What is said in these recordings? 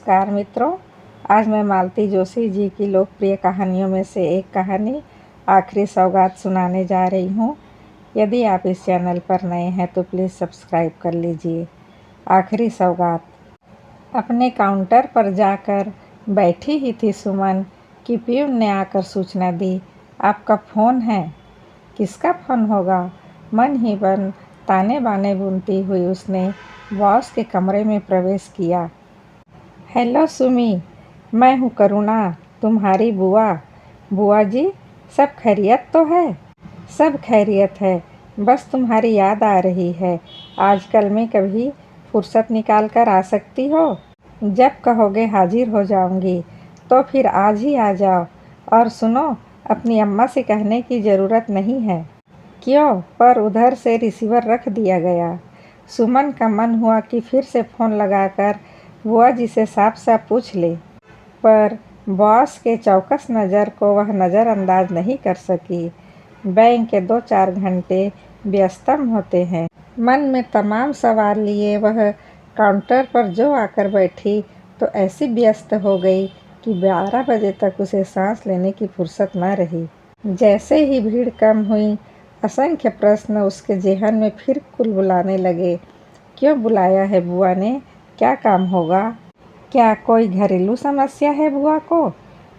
नमस्कार मित्रों, आज मैं मालती जोशी जी की लोकप्रिय कहानियों में से एक कहानी आखिरी सौगात सुनाने जा रही हूँ। यदि आप इस चैनल पर नए हैं तो प्लीज़ सब्सक्राइब कर लीजिए। आखिरी सौगात। अपने काउंटर पर जाकर बैठी ही थी सुमन कि प्यून ने आकर सूचना दी, आपका फ़ोन है। किसका फ़ोन होगा? मन ही मन ताने बाने बुनती हुई उसने बॉस के कमरे में प्रवेश किया। हेलो सुमी, मैं हूँ करुणा, तुम्हारी बुआ। बुआ जी, सब खैरियत तो है? सब खैरियत है, बस तुम्हारी याद आ रही है। आजकल में कभी फुर्सत निकाल कर आ सकती हो? जब कहोगे हाजिर हो जाऊंगी। तो फिर आज ही आ जाओ। और सुनो, अपनी अम्मा से कहने की ज़रूरत नहीं है। क्यों? पर उधर से रिसीवर रख दिया गया। सुमन का मन हुआ कि फिर से फ़ोन लगाकर बुआ जी से साफ साफ पूछ ले, पर बॉस के चौकस नज़र को वह नज़रअंदाज नहीं कर सकी। बैंक के 2-4 घंटे व्यस्तम होते हैं। मन में तमाम सवाल लिए वह काउंटर पर जो आकर बैठी तो ऐसी व्यस्त हो गई कि 12 बजे तक उसे सांस लेने की फुर्सत न रही। जैसे ही भीड़ कम हुई, असंख्य प्रश्न उसके जेहन में फिर कुलबुलाने लगे। क्यों बुलाया है बुआ ने? क्या काम होगा? क्या कोई घरेलू समस्या है बुआ को?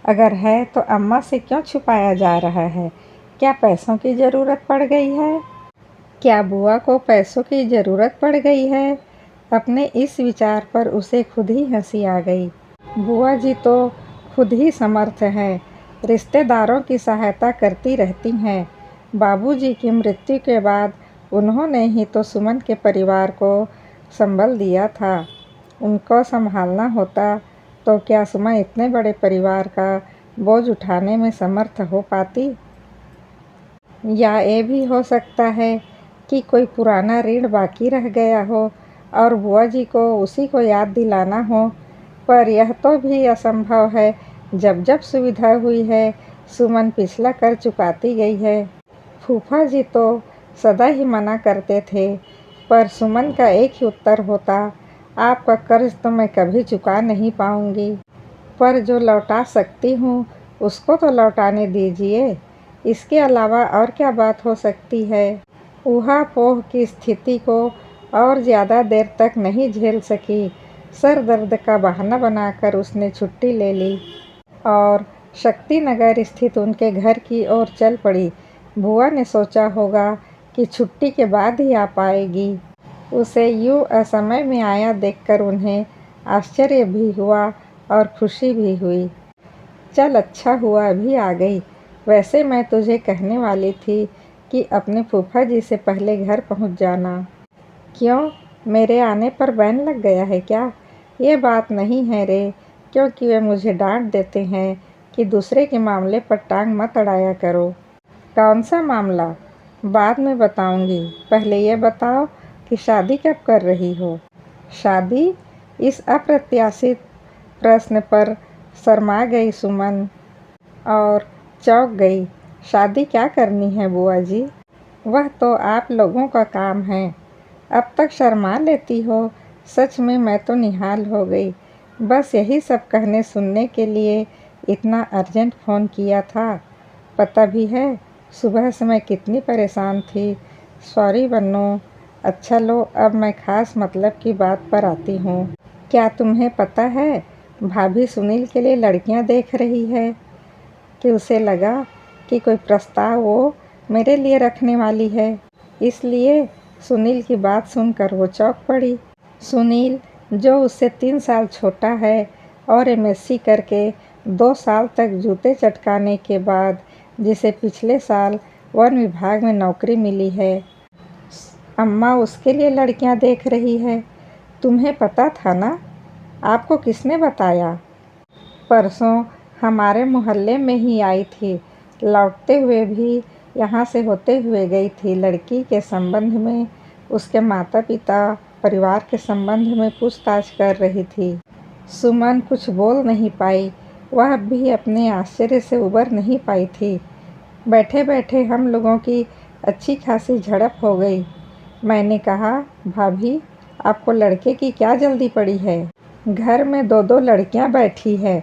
अगर है तो अम्मा से क्यों छुपाया जा रहा है? क्या पैसों की ज़रूरत पड़ गई है? क्या बुआ को पैसों की ज़रूरत पड़ गई है? अपने इस विचार पर उसे खुद ही हंसी आ गई। बुआ जी तो खुद ही समर्थ हैं, रिश्तेदारों की सहायता करती रहती हैं। बाबूजी की मृत्यु के बाद उन्होंने ही तो सुमन के परिवार को संबल दिया था। उनको संभालना होता तो क्या सुमन इतने बड़े परिवार का बोझ उठाने में समर्थ हो पाती? या ये भी हो सकता है कि कोई पुराना ऋण बाकी रह गया हो और बुआ जी को उसी को याद दिलाना हो, पर यह तो भी असंभव है। जब जब सुविधा हुई है, सुमन पिछला कर चुकाती गई है। फूफा जी तो सदा ही मना करते थे, पर सुमन का एक ही उत्तर होता, आपका कर्ज तो मैं कभी चुका नहीं पाऊंगी, पर जो लौटा सकती हूँ उसको तो लौटाने दीजिए। इसके अलावा और क्या बात हो सकती है? ऊहापोह की स्थिति को और ज़्यादा देर तक नहीं झेल सकी। सर दर्द का बहाना बनाकर उसने छुट्टी ले ली और शक्तिनगर स्थित उनके घर की ओर चल पड़ी। बुआ ने सोचा होगा कि छुट्टी के बाद ही आ पाएगी। उसे यूँ असमय में आया देखकर उन्हें आश्चर्य भी हुआ और खुशी भी हुई। चल अच्छा हुआ अभी आ गई। वैसे मैं तुझे कहने वाली थी कि अपने फूफा जी से पहले घर पहुंच जाना। क्यों? मेरे आने पर बैन लग गया है क्या? ये बात नहीं है रे, क्योंकि वे मुझे डांट देते हैं कि दूसरे के मामले पर टांग मत अड़ाया करो। कौन सा मामला? बाद में बताऊंगी, पहले ये बताओ कि शादी कब कर रही हो? शादी? इस अप्रत्याशित प्रश्न पर शर्मा गई सुमन और चौंक गई। शादी क्या करनी है बुआ जी? वह तो आप लोगों का काम है। अब तक शर्मा लेती हो। सच में मैं तो निहाल हो गई। बस यही सब कहने सुनने के लिए इतना अर्जेंट फ़ोन किया था। पता भी है सुबह से मैं कितनी परेशान थी। सॉरी बन्नो। अच्छा लो, अब मैं ख़ास मतलब की बात पर आती हूँ। क्या तुम्हें पता है भाभी सुनील के लिए लड़कियाँ देख रही है? कि उसे लगा कि कोई प्रस्ताव वो मेरे लिए रखने वाली है, इसलिए सुनील की बात सुनकर वो चौंक पड़ी। सुनील जो उससे 3 साल छोटा है और एमएससी करके 2 साल तक जूते चटकाने के बाद जिसे पिछले साल वन विभाग में नौकरी मिली है, अम्मा उसके लिए लड़कियां देख रही है। तुम्हें पता था ना? आपको किसने बताया? परसों हमारे मोहल्ले में ही आई थी। लौटते हुए भी यहाँ से होते हुए गई थी। लड़की के संबंध में, उसके माता पिता, परिवार के संबंध में पूछताछ कर रही थी। सुमन कुछ बोल नहीं पाई। वह भी अपने आश्चर्य से उबर नहीं पाई थी। बैठे बैठे हम लोगों की अच्छी खासी झड़प हो गई। मैंने कहा, भाभी आपको लड़के की क्या जल्दी पड़ी है? घर में दो दो लड़कियां बैठी है।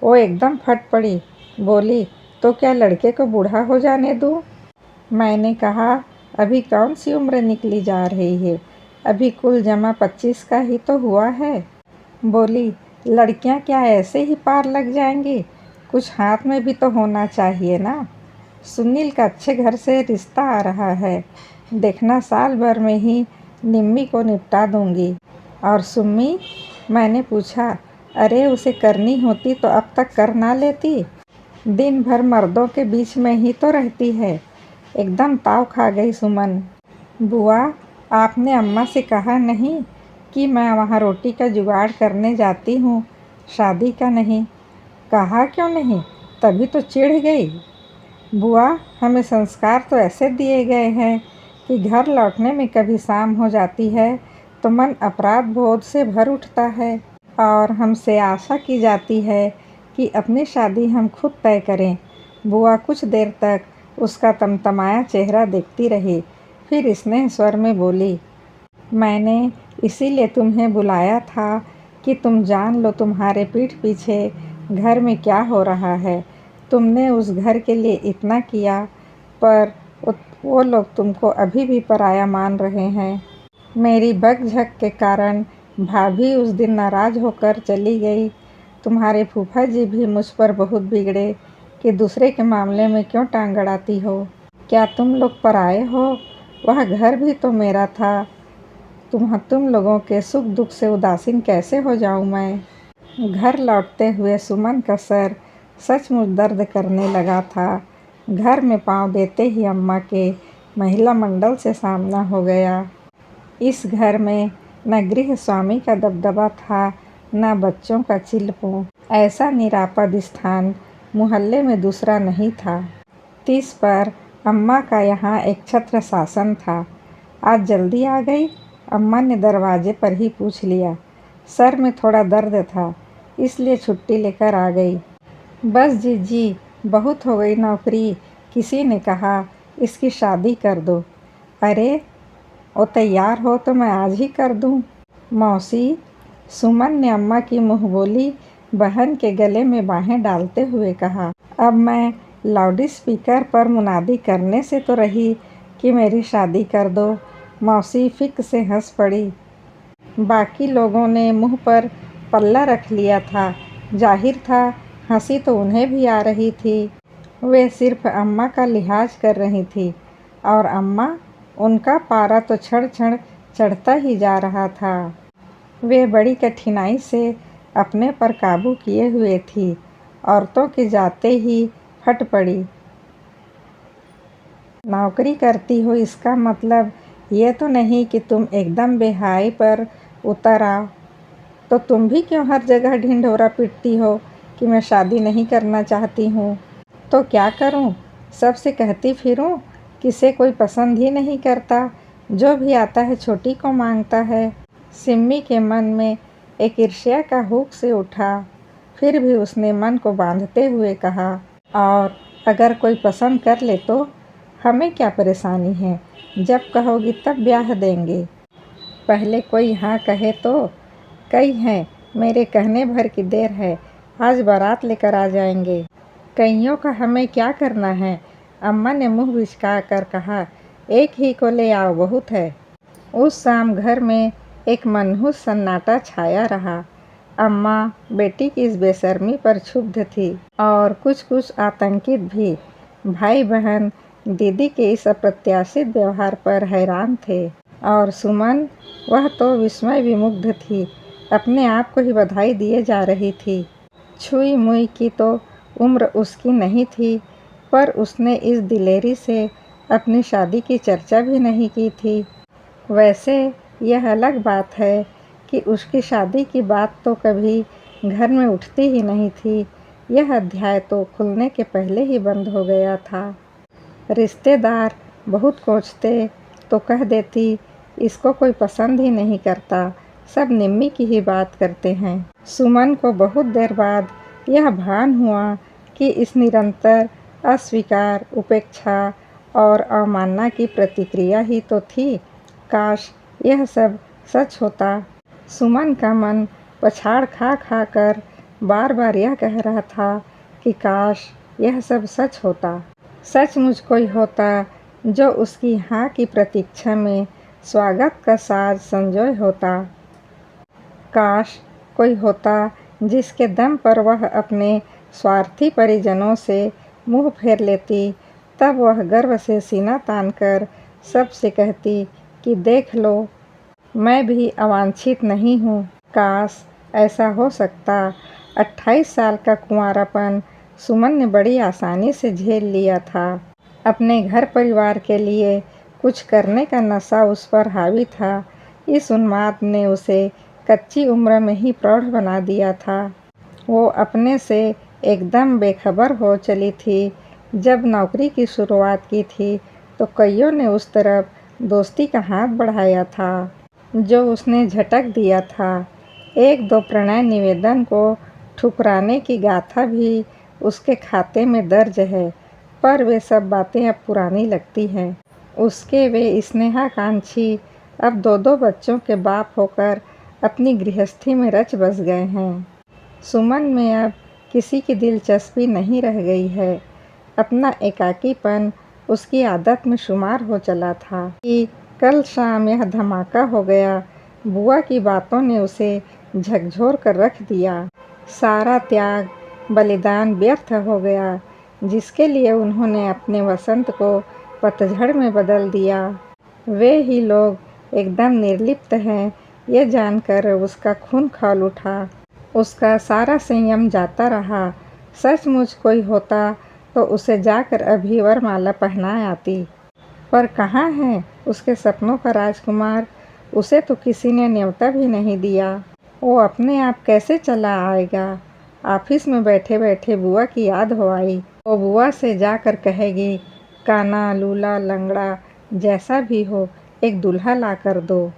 वो एकदम फट पड़ी, बोली, तो क्या लड़के को बूढ़ा हो जाने दूँ? मैंने कहा, अभी कौन सी उम्र निकली जा रही है, अभी कुल जमा 25 का ही तो हुआ है। बोली, लड़कियां क्या ऐसे ही पार लग जाएंगी, कुछ हाथ में भी तो होना चाहिए ना। सुनील का अच्छे घर से रिश्ता आ रहा है, देखना साल भर में ही निम्मी को निपटा दूंगी। और सुम्मी? मैंने पूछा, अरे उसे करनी होती तो अब तक कर ना लेती, दिन भर मर्दों के बीच में ही तो रहती है। एकदम ताव खा गई सुमन। बुआ, आपने अम्मा से कहा नहीं कि मैं वहाँ रोटी का जुगाड़ करने जाती हूँ, शादी का नहीं? कहा क्यों नहीं, तभी तो चिढ़ गई। बुआ, हमें संस्कार तो ऐसे दिए गए हैं कि घर लौटने में कभी शाम हो जाती है तो मन अपराध बोध से भर उठता है और हमसे आशा की जाती है कि अपनी शादी हम खुद तय करें। बुआ कुछ देर तक उसका तमतमाया चेहरा देखती रही, फिर स्नेह स्वर में बोली, मैंने इसीलिए तुम्हें बुलाया था कि तुम जान लो तुम्हारे पीठ पीछे घर में क्या हो रहा है। तुमने उस घर के लिए इतना किया, पर वो लोग तुमको अभी भी पराया मान रहे हैं। मेरी बकझक के कारण भाभी उस दिन नाराज होकर चली गई। तुम्हारे फूफा जी भी मुझ पर बहुत बिगड़े कि दूसरे के मामले में क्यों टांग अड़ाती हो। क्या तुम लोग पराए हो? वह घर भी तो मेरा था। तुम लोगों के सुख दुख से उदासीन कैसे हो जाऊं मैं? घर लौटते हुए सुमन का सर सचमुच दर्द करने लगा था। घर में पांव देते ही अम्मा के महिला मंडल से सामना हो गया। इस घर में न गृह स्वामी का दबदबा था, न बच्चों का चिल्पों। ऐसा निरापद स्थान मोहल्ले में दूसरा नहीं था। 30 पर अम्मा का यहाँ एक छत्र शासन था। आज जल्दी आ गई? अम्मा ने दरवाजे पर ही पूछ लिया। सर में थोड़ा दर्द था, इसलिए छुट्टी लेकर आ गई। बस जीजी, बहुत हो गई नौकरी। किसी ने कहा इसकी शादी कर दो। अरे, वो तैयार हो तो मैं आज ही कर दूं। मौसी, सुमन ने अम्मा की मुंहबोली बहन के गले में बाहें डालते हुए कहा। अब मैं लाउड स्पीकर पर मुनादी करने से तो रही कि मेरी शादी कर दो। मौसी फिक से हंस पड़ी। बाकी लोगों ने मुंह पर पल्ला रख लिया था। जाहिर था हंसी तो उन्हें भी आ रही थी। वे सिर्फ अम्मा का लिहाज कर रही थी और अम्मा, उनका पारा तो क्षण क्षण चढ़ता ही जा रहा था। वे बड़ी कठिनाई से अपने पर काबू किए हुए थी। औरतों के जाते ही फट पड़ी। नौकरी करती हो इसका मतलब ये तो नहीं कि तुम एकदम बेहाई पर उतर आओ। तो तुम भी क्यों हर जगह ढिंढोरा पीटती हो कि मैं शादी नहीं करना चाहती हूँ? तो क्या करूँ? सबसे कहती फिरूँ? किसे कोई पसंद ही नहीं करता, जो भी आता है छोटी को मांगता है। सिम्मी के मन में एक ईर्ष्या का हुक से उठा। फिर भी उसने मन को बांधते हुए कहा, और अगर कोई पसंद कर ले तो? हमें क्या परेशानी है, जब कहोगी तब ब्याह देंगे। पहले कोई हाँ कहे तो। कई हैं, मेरे कहने भर की देर है, आज बारात लेकर आ जाएंगे। कईयों का हमें क्या करना है? अम्मा ने मुंह बिचका कर कहा, एक ही को ले आओ, बहुत है। उस शाम घर में एक मनहूस सन्नाटा छाया रहा। अम्मा बेटी की इस बेशर्मी पर क्षुब्ध थी और कुछ आतंकित भी। भाई बहन दीदी के इस अप्रत्याशित व्यवहार पर हैरान थे और सुमन, वह तो विस्मय विमुग्ध थी, अपने आप को ही बधाई दिए जा रही थी। छुई मुई की तो उम्र उसकी नहीं थी, पर उसने इस दिलेरी से अपनी शादी की चर्चा भी नहीं की थी। वैसे यह अलग बात है कि उसकी शादी की बात तो कभी घर में उठती ही नहीं थी। यह अध्याय तो खुलने के पहले ही बंद हो गया था। रिश्तेदार बहुत कोसते तो कह देती, इसको कोई पसंद ही नहीं करता, सब निम्मी की ही बात करते हैं। सुमन को बहुत देर बाद यह भान हुआ कि इस निरंतर अस्वीकार, उपेक्षा और अवमानना की प्रतिक्रिया ही तो थी। काश यह सब सच होता। सुमन का मन पछाड़ खा खा कर बार बार यह कह रहा था कि काश यह सब सच होता, सचमुच कोई होता जो उसकी हाँ की प्रतीक्षा में स्वागत का साज संजोए होता। काश कोई होता जिसके दम पर वह अपने स्वार्थी परिजनों से मुंह फेर लेती, तब वह गर्व से सीना तानकर सबसे कहती कि देख लो, मैं भी अवांछित नहीं हूँ। काश ऐसा हो सकता। 28 साल का कुंवारापन सुमन ने बड़ी आसानी से झेल लिया था। अपने घर परिवार के लिए कुछ करने का नशा उस पर हावी था। इस उन्माद ने उसे कच्ची उम्र में ही प्रौढ़ बना दिया था। वो अपने से एकदम बेखबर हो चली थी। जब नौकरी की शुरुआत की थी तो कईयों ने उस तरफ दोस्ती का हाथ बढ़ाया था जो उसने झटक दिया था। एक दो प्रणय निवेदन को ठुकराने की गाथा भी उसके खाते में दर्ज है, पर वे सब बातें अब पुरानी लगती हैं। उसके वे स्नेहाकांक्षी अब दो दो बच्चों के बाप होकर अपनी गृहस्थी में रच बस गए हैं। सुमन में अब किसी की दिलचस्पी नहीं रह गई है। अपना एकाकीपन उसकी आदत में शुमार हो चला था कि कल शाम यह धमाका हो गया। बुआ की बातों ने उसे झकझोर कर रख दिया। सारा त्याग बलिदान व्यर्थ हो गया जिसके लिए उन्होंने अपने वसंत को पतझड़ में बदल दिया। वे ही लोग एकदम निर्लिप्त हैं, ये जानकर उसका खून खौल उठा। उसका सारा संयम जाता रहा। सचमुच कोई होता तो उसे जाकर अभी वरमाला पहना आती, पर कहाँ है उसके सपनों का राजकुमार। उसे तो किसी ने न्योता भी नहीं दिया। वो अपने आप कैसे चला आएगा। ऑफिस में बैठे बैठे बुआ की याद हो आई। वो बुआ से जाकर कहेगी, काना लूला लंगड़ा जैसा भी हो एक दूल्हा ला कर दो।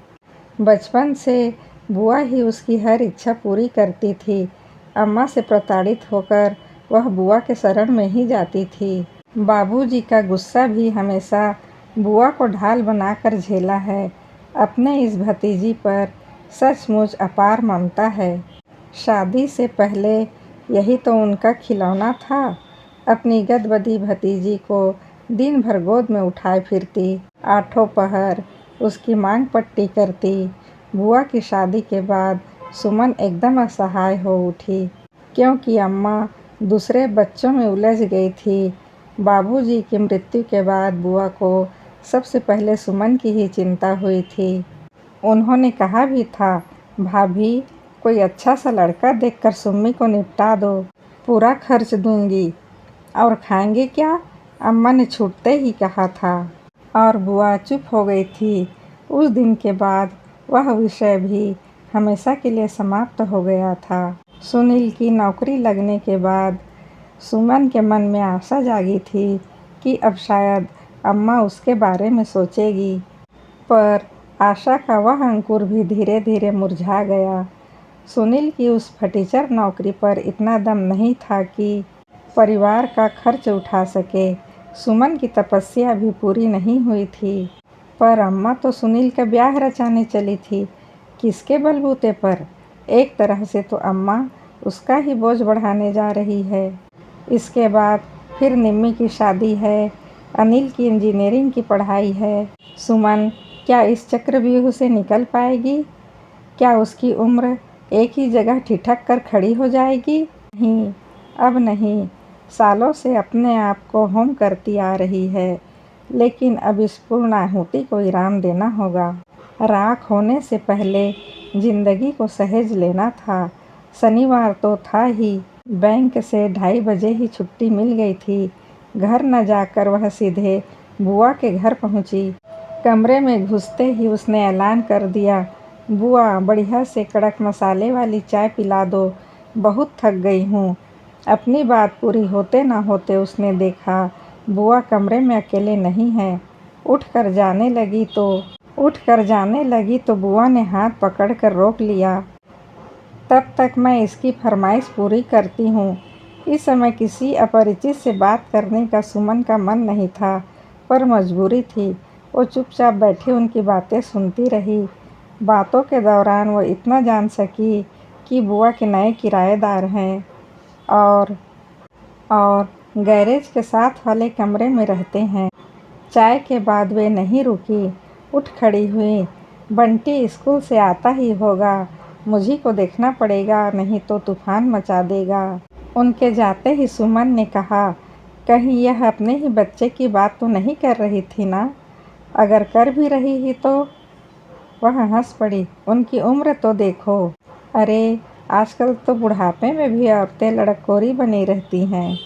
बचपन से बुआ ही उसकी हर इच्छा पूरी करती थी। अम्मा से प्रताड़ित होकर वह बुआ के शरण में ही जाती थी। बाबूजी का गुस्सा भी हमेशा बुआ को ढाल बनाकर झेला है। अपने इस भतीजी पर सचमुच अपार ममता है। शादी से पहले यही तो उनका खिलौना था। अपनी गदबदी भतीजी को दिन भर गोद में उठाए फिरती, आठों पहर उसकी मांग पट्टी करती। बुआ की शादी के बाद सुमन एकदम असहाय हो उठी, क्योंकि अम्मा दूसरे बच्चों में उलझ गई थी। बाबूजी की मृत्यु के बाद बुआ को सबसे पहले सुमन की ही चिंता हुई थी। उन्होंने कहा भी था, भाभी कोई अच्छा सा लड़का देखकर सुम्मी को निपटा दो, पूरा खर्च दूंगी। और खाएंगे क्या, अम्मा ने छूटते ही कहा था। और बुआ चुप हो गई थी। उस दिन के बाद वह विषय भी हमेशा के लिए समाप्त हो गया था। सुनील की नौकरी लगने के बाद सुमन के मन में आशा जागी थी कि अब शायद अम्मा उसके बारे में सोचेगी, पर आशा का वह अंकुर भी धीरे धीरे मुरझा गया। सुनील की उस फटीचर नौकरी पर इतना दम नहीं था कि परिवार का खर्च उठा सके। सुमन की तपस्या भी पूरी नहीं हुई थी, पर अम्मा तो सुनील का ब्याह रचाने चली थी। किसके बलबूते पर? एक तरह से तो अम्मा उसका ही बोझ बढ़ाने जा रही है। इसके बाद फिर निम्मी की शादी है, अनिल की इंजीनियरिंग की पढ़ाई है। सुमन क्या इस चक्रव्यूह से निकल पाएगी? क्या उसकी उम्र एक ही जगह ठिठक कर खड़ी हो जाएगी? नहीं, अब नहीं। सालों से अपने आप को होम करती आ रही है, लेकिन अब इस पूर्ण आहुति को विराम देना होगा। राख होने से पहले जिंदगी को सहेज लेना था। शनिवार तो था ही। बैंक से 2:30 बजे ही छुट्टी मिल गई थी। घर न जाकर वह सीधे बुआ के घर पहुंची। कमरे में घुसते ही उसने ऐलान कर दिया, बुआ बढ़िया से कड़क मसाले वाली चाय पिला दो, बहुत थक गई हूँ। अपनी बात पूरी होते ना होते उसने देखा बुआ कमरे में अकेले नहीं है। उठकर जाने लगी तो बुआ ने हाथ पकड़कर रोक लिया। तब तक मैं इसकी फरमाइश पूरी करती हूँ। इस समय किसी अपरिचित से बात करने का सुमन का मन नहीं था, पर मजबूरी थी। वो चुपचाप बैठी उनकी बातें सुनती रही। बातों के दौरान वो इतना जान सकी कि बुआ के नए किराएदार हैं और गैरेज के साथ वाले कमरे में रहते हैं। चाय के बाद वे नहीं रुकी, उठ खड़ी हुई। बंटी स्कूल से आता ही होगा, मुझी को देखना पड़ेगा, नहीं तो तूफान मचा देगा। उनके जाते ही सुमन ने कहा, कहीं यह अपने ही बच्चे की बात तो नहीं कर रही थी ना? अगर कर भी रही ही तो? वह हंस पड़ी। उनकी उम्र तो देखो। अरे आजकल तो बुढ़ापे में भी औरतें लड़कोरी बनी रहती हैं।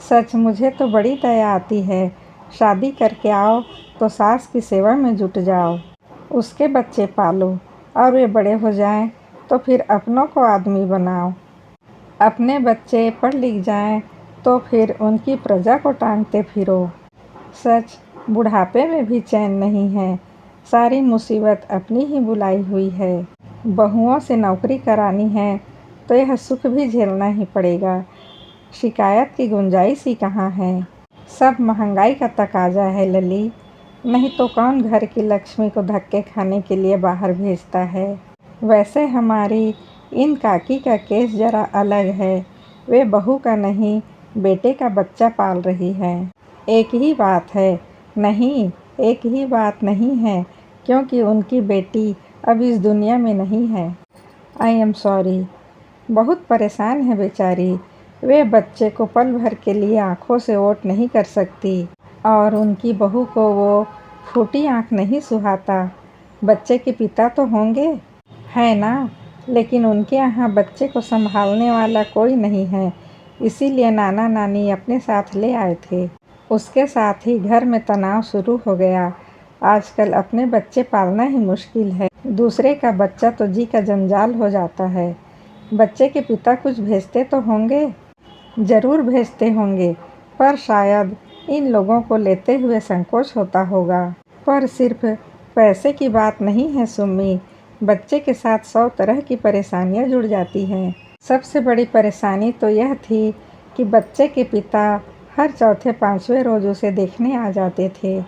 सच मुझे तो बड़ी दया आती है। शादी करके आओ तो सास की सेवा में जुट जाओ, उसके बच्चे पालो और वे बड़े हो जाएं तो फिर अपनों को आदमी बनाओ। अपने बच्चे पढ़ लिख जाएं तो फिर उनकी प्रजा को टांगते फिरो। सच बुढ़ापे में भी चैन नहीं है। सारी मुसीबत अपनी ही बुलाई हुई है। बहुओं से नौकरी करानी है तो यह सुख भी झेलना ही पड़ेगा। शिकायत की गुंजाइश ही कहाँ है। सब महंगाई का तकाजा है लली, नहीं तो कौन घर की लक्ष्मी को धक्के खाने के लिए बाहर भेजता है। वैसे हमारी इन काकी का केस जरा अलग है। वे बहू का नहीं, बेटे का बच्चा पाल रही है। एक ही बात है। नहीं, एक ही बात नहीं है, क्योंकि उनकी बेटी अब इस दुनिया में नहीं है। I am sorry. बहुत परेशान है बेचारी। वे बच्चे को पल भर के लिए आंखों से ओट नहीं कर सकती और उनकी बहू को वो फूटी आंख नहीं सुहाता। बच्चे के पिता तो होंगे, है ना, लेकिन उनके यहाँ बच्चे को संभालने वाला कोई नहीं है, इसीलिए नाना नानी अपने साथ ले आए थे। उसके साथ ही घर में तनाव शुरू हो गया। आजकल अपने बच्चे पालना ही मुश्किल है, दूसरे का बच्चा तो जी का जंजाल हो जाता है। बच्चे के पिता कुछ भेजते तो होंगे? जरूर भेजते होंगे, पर शायद इन लोगों को लेते हुए संकोच होता होगा। पर सिर्फ पैसे की बात नहीं है सुम्मी, बच्चे के साथ 100 तरह की परेशानियां जुड़ जाती हैं। सबसे बड़ी परेशानी तो यह थी कि बच्चे के पिता हर चौथे पांचवें रोज उसे देखने आ जाते थे।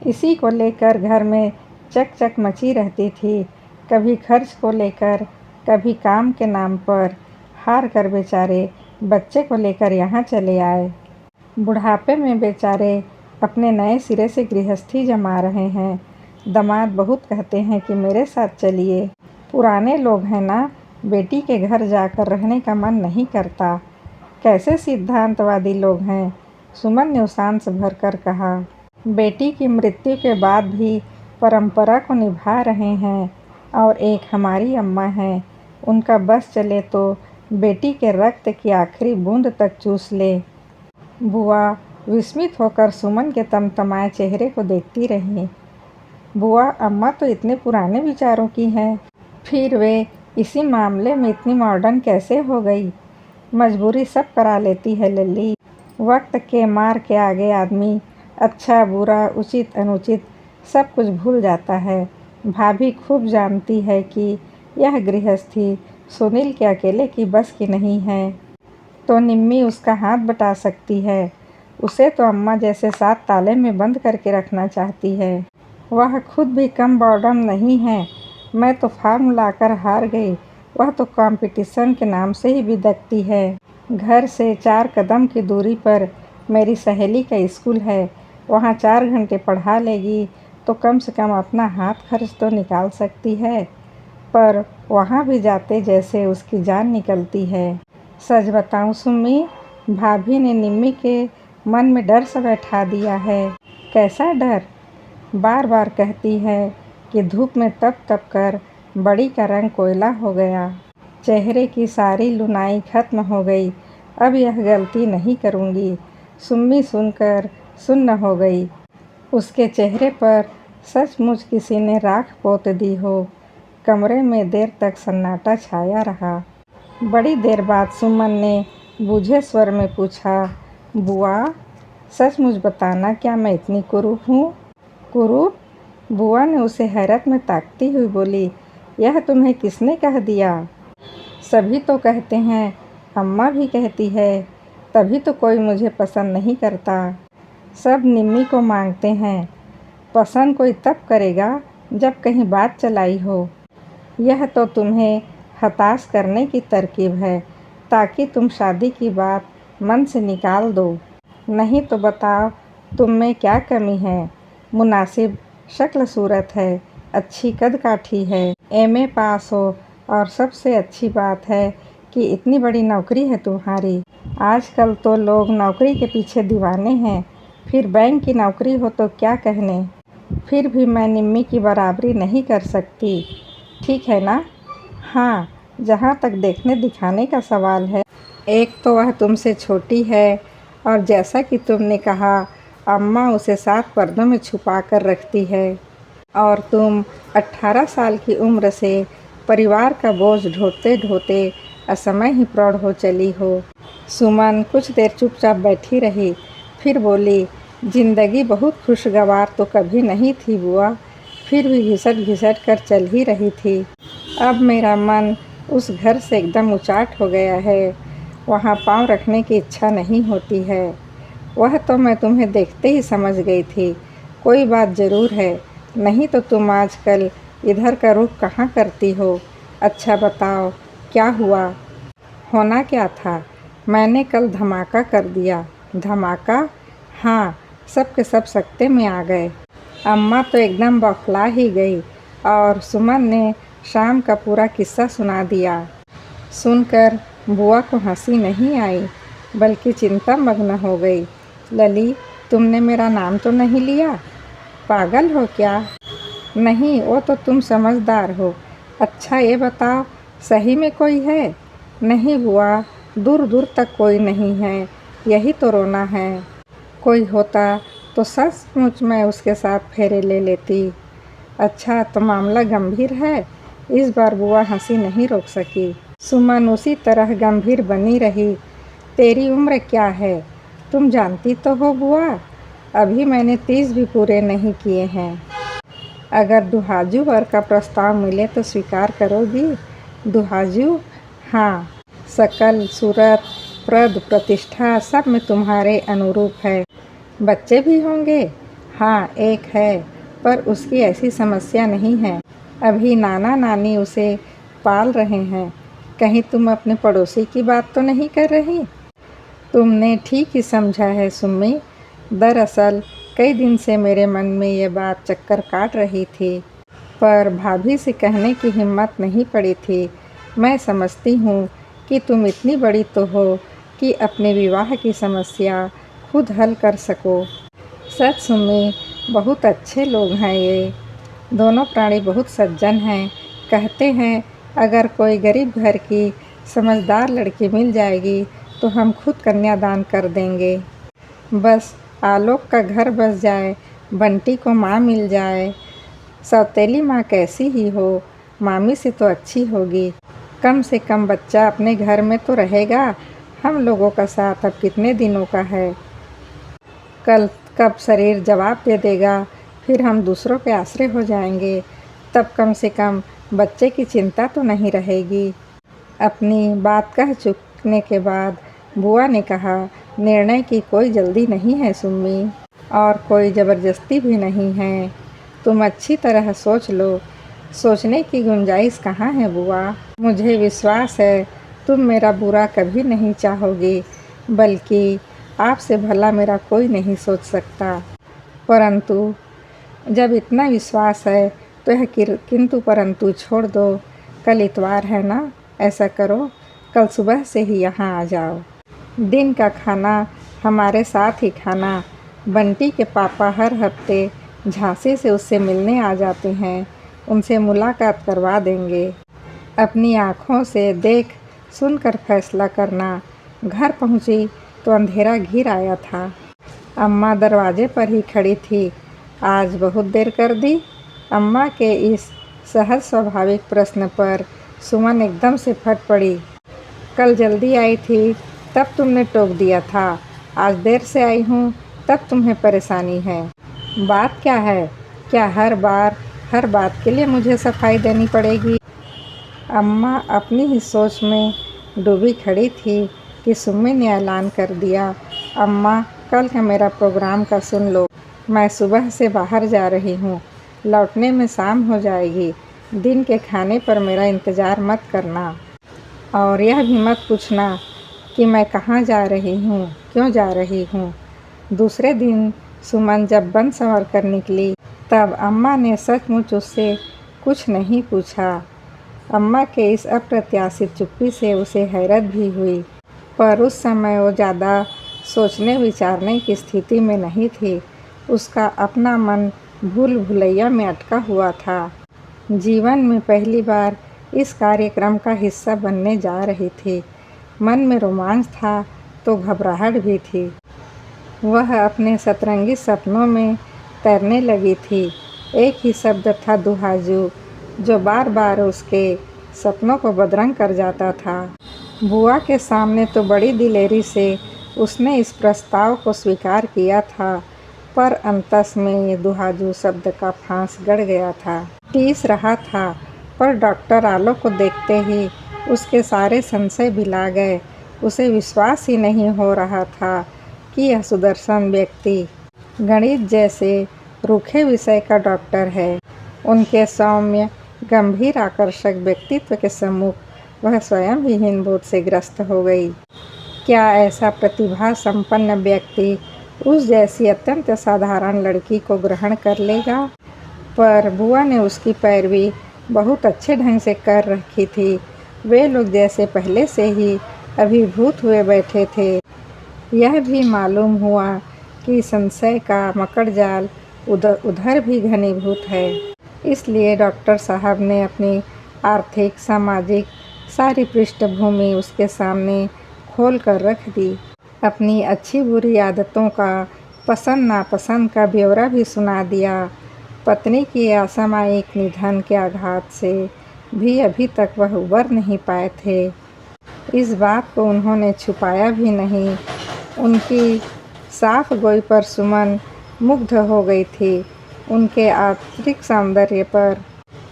इसी को लेकर घर में चकचक मची रहती थी। कभी खर्च को लेकर, कभी काम के नाम पर। हार कर बेचारे बच्चे को लेकर यहाँ चले आए। बुढ़ापे में बेचारे अपने नए सिरे से गृहस्थी जमा रहे हैं। दामाद बहुत कहते हैं कि मेरे साथ चलिए। पुराने लोग हैं ना, बेटी के घर जाकर रहने का मन नहीं करता। कैसे सिद्धांतवादी लोग हैं, सुमन ने उशांस भरकर कहा। बेटी की मृत्यु के बाद भी परंपरा को निभा रहे हैं। और एक हमारी अम्मा हैं, उनका बस चले तो बेटी के रक्त की आखिरी बूंद तक चूस ले। बुआ विस्मित होकर सुमन के तमतमाए चेहरे को देखती रही। बुआ, अम्मा तो इतने पुराने विचारों की हैं, फिर वे इसी मामले में इतनी मॉडर्न कैसे हो गई? मजबूरी सब करा लेती है लल्ली। वक्त के मार के आगे आदमी अच्छा बुरा उचित अनुचित सब कुछ भूल जाता है। भाभी खूब जानती है कि यह गृहस्थी सुनील के अकेले की बस की नहीं है, तो निम्मी उसका हाथ बटा सकती है। उसे तो अम्मा जैसे 7 ताले में बंद करके रखना चाहती है। वह खुद भी कम बॉर्डम नहीं है। मैं तो फॉर्म लाकर हार गई, वह तो कंपटीशन के नाम से ही बिदकती है। घर से 4 कदम की दूरी पर मेरी सहेली का स्कूल है, वहाँ 4 घंटे पढ़ा लेगी तो कम से कम अपना हाथ खर्च तो निकाल सकती है, पर वहाँ भी जाते जैसे उसकी जान निकलती है। सच बताऊँ सुम्मी, भाभी ने निम्मी के मन में डर सा बैठा दिया है। कैसा डर? बार बार कहती है कि धूप में तप तप कर बड़ी का रंग कोयला हो गया, चेहरे की सारी लुनाई खत्म हो गई, अब यह गलती नहीं करूँगी। सुम्मी सुनकर सुन्न हो गई। उसके चेहरे पर सचमुच किसी ने राख पोत दी हो। कमरे में देर तक सन्नाटा छाया रहा। बड़ी देर बाद सुमन ने बूझे स्वर में पूछा, बुआ सचमुच बताना, क्या मैं इतनी कुरूप हूँ? कुरूप? बुआ ने उसे हैरत में ताकती हुई बोली, यह तुम्हें किसने कह दिया? सभी तो कहते हैं, अम्मा भी कहती है, तभी तो कोई मुझे पसंद नहीं करता। सब निम्मी को मांगते हैं। पसंद कोई तब करेगा जब कहीं बात चलाई हो। यह तो तुम्हें हताश करने की तरकीब है, ताकि तुम शादी की बात मन से निकाल दो। नहीं तो बताओ, तुम में क्या कमी है? मुनासिब शक्ल सूरत है, अच्छी कद-काठी है, एमए पास हो, और सबसे अच्छी बात है कि इतनी बड़ी नौकरी है तुम्हारी। आजकल तो लोग नौकरी के पीछे दीवाने हैं, फिर बैंक की नौकरी हो तो क्या कहने। फिर भी मैं निम्मी की बराबरी नहीं कर सकती, ठीक है ना? हाँ, जहाँ तक देखने दिखाने का सवाल है, एक तो वह तुमसे छोटी है, और जैसा कि तुमने कहा, अम्मा उसे 7 पर्दों में छुपा कर रखती है, और तुम 18 साल की उम्र से परिवार का बोझ ढोते-ढोते असमय ही प्रौढ़ हो चली हो। सुमन कुछ देर चुपचाप बैठी रही, फिर बोली, जिंदगी बहुत खुशगवार तो कभी नहीं थी बुआ, फिर भी घिसट-घिसट कर चल ही रही थी। अब मेरा मन उस घर से एकदम उचाट हो गया है, वहाँ पाँव रखने की इच्छा नहीं होती है। वह तो मैं तुम्हें देखते ही समझ गई थी। कोई बात ज़रूर है, नहीं तो तुम आजकल इधर का रुख कहाँ करती हो? अच्छा बताओ, क्या हुआ? होना क्या था? मैंने कल धमाका कर दिया। धमाका? हाँ, सब के सब सकते में आ गए। अम्मा तो एकदम बौखला ही गई, और सुमन ने शाम का पूरा किस्सा सुना दिया। सुनकर बुआ को हंसी नहीं आई, बल्कि चिंता मग्न हो गई। लली, तुमने मेरा नाम तो नहीं लिया? पागल हो क्या? नहीं, वो तो तुम समझदार हो। अच्छा ये बताओ, सही में कोई है? नहीं बुआ, दूर दूर तक कोई नहीं है, यही तो रोना है। कोई होता तो सचमुच मैं उसके साथ फेरे ले लेती। अच्छा, तो मामला गंभीर है? इस बार बुआ हंसी नहीं रोक सकी। सुमन उसी तरह गंभीर बनी रही। तेरी उम्र क्या है, तुम जानती तो हो बुआ? अभी मैंने 30 भी पूरे नहीं किए हैं। अगर दुहाजू वर का प्रस्ताव मिले तो स्वीकार करोगी? दुहाजू? हाँ, शकल, सूरत, पद, प्रतिष्ठा सब में तुम्हारे अनुरूप है। बच्चे भी होंगे? हाँ, एक है, पर उसकी ऐसी समस्या नहीं है। अभी नाना नानी उसे पाल रहे हैं। कहीं तुम अपने पड़ोसी की बात तो नहीं कर रही? तुमने ठीक ही समझा है सुम्मी। दरअसल कई दिन से मेरे मन में ये बात चक्कर काट रही थी, पर भाभी से कहने की हिम्मत नहीं पड़ी थी। मैं समझती हूँ कि तुम इतनी बड़ी तो हो कि अपने विवाह की समस्या खुद हल कर सको। सच सुम्मी, बहुत अच्छे लोग हैं ये। दोनों प्राणी बहुत सज्जन हैं। कहते हैं, अगर कोई गरीब घर की समझदार लड़की मिल जाएगी तो हम खुद कन्यादान कर देंगे। बस आलोक का घर बस जाए, बंटी को माँ मिल जाए। सौतेली माँ कैसी ही हो, मामी से तो अच्छी होगी। कम से कम बच्चा अपने घर में तो रहेगा। हम लोगों का साथ अब कितने दिनों का है, कल कब शरीर जवाब दे देगा, फिर हम दूसरों के आश्रय हो जाएंगे। तब कम से कम बच्चे की चिंता तो नहीं रहेगी। अपनी बात कह चुकने के बाद बुआ ने कहा, निर्णय की कोई जल्दी नहीं है सुम्मी, और कोई ज़बरदस्ती भी नहीं है। तुम अच्छी तरह सोच लो। सोचने की गुंजाइश कहाँ है बुआ? मुझे विश्वास है तुम मेरा बुरा कभी नहीं चाहोगी, बल्कि आपसे भला मेरा कोई नहीं सोच सकता। परंतु जब इतना विश्वास है तो यह किंतु परंतु छोड़ दो। कल इतवार है ना, ऐसा करो, कल सुबह से ही यहाँ आ जाओ। दिन का खाना हमारे साथ ही खाना। बंटी के पापा हर हफ्ते झांसी से उससे मिलने आ जाते हैं, उनसे मुलाकात करवा देंगे। अपनी आँखों से देख सुनकर फैसला करना। घर पहुँची तो अंधेरा घिर आया था। अम्मा दरवाजे पर ही खड़ी थी। आज बहुत देर कर दी? अम्मा के इस सहज स्वाभाविक प्रश्न पर सुमन एकदम से फट पड़ी। कल जल्दी आई थी तब तुमने टोक दिया था, आज देर से आई हूँ तब तुम्हें परेशानी है। बात क्या है? क्या हर बात के लिए मुझे सफाई देनी पड़ेगी? अम्मा अपनी ही सोच में डूबी खड़ी थी कि सुम्मी ने ऐलान कर दिया, अम्मा कल का मेरा प्रोग्राम का सुन लो। मैं सुबह से बाहर जा रही हूँ, लौटने में शाम हो जाएगी। दिन के खाने पर मेरा इंतज़ार मत करना और यह भी मत पूछना कि मैं कहाँ जा रही हूँ, क्यों जा रही हूँ। दूसरे दिन सुमन जब बन संवर कर निकली तब अम्मा ने सचमुच उससे कुछ नहीं पूछा। अम्मा के इस अप्रत्याशित चुप्पी से उसे हैरत भी हुई, पर उस समय वो ज़्यादा सोचने विचारने की स्थिति में नहीं थी। उसका अपना मन भूल भुलैया में अटका हुआ था। जीवन में पहली बार इस कार्यक्रम का हिस्सा बनने जा रही थी। मन में रोमांच था तो घबराहट भी थी। वह अपने सतरंगी सपनों में तैरने लगी थी। एक ही शब्द था दुहाजू, जो बार बार उसके सपनों को बदरंग कर जाता था। बुआ के सामने तो बड़ी दिलेरी से उसने इस प्रस्ताव को स्वीकार किया था, पर अंतस में ये दुहाजू शब्द का फांस गड़ गया था। टीस रहा था, पर डॉक्टर आलोक को देखते ही उसके सारे संशय भिला गए। उसे विश्वास ही नहीं हो रहा था कि यह सुदर्शन व्यक्ति गणित जैसे रूखे विषय का डॉक्टर है। उनके सौम्य, गंभीर, आकर्षक व्यक्तित्व के सम्मुख वह स्वयं ही हीनबोध से ग्रस्त हो गई। क्या ऐसा प्रतिभा संपन्न व्यक्ति उस जैसी अत्यंत साधारण लड़की को ग्रहण कर लेगा? पर बुआ ने उसकी पैरवी बहुत अच्छे ढंग से कर रखी थी। वे लोग जैसे पहले से ही अभिभूत हुए बैठे थे। यह भी मालूम हुआ कि संशय का मकड़जाल उधर भी घनीभूत है। इसलिए डॉक्टर साहब ने अपनी आर्थिक, सामाजिक सारी पृष्ठभूमि उसके सामने खोल कर रख दी। अपनी अच्छी बुरी आदतों का, पसंद नापसंद का ब्यौरा भी सुना दिया। पत्नी की असामयिक निधन के आघात से भी अभी तक वह उबर नहीं पाए थे। इस बात को उन्होंने छुपाया भी नहीं। उनकी साफ गोई पर सुमन मुग्ध हो गई थी। उनके आंतरिक सौंदर्य पर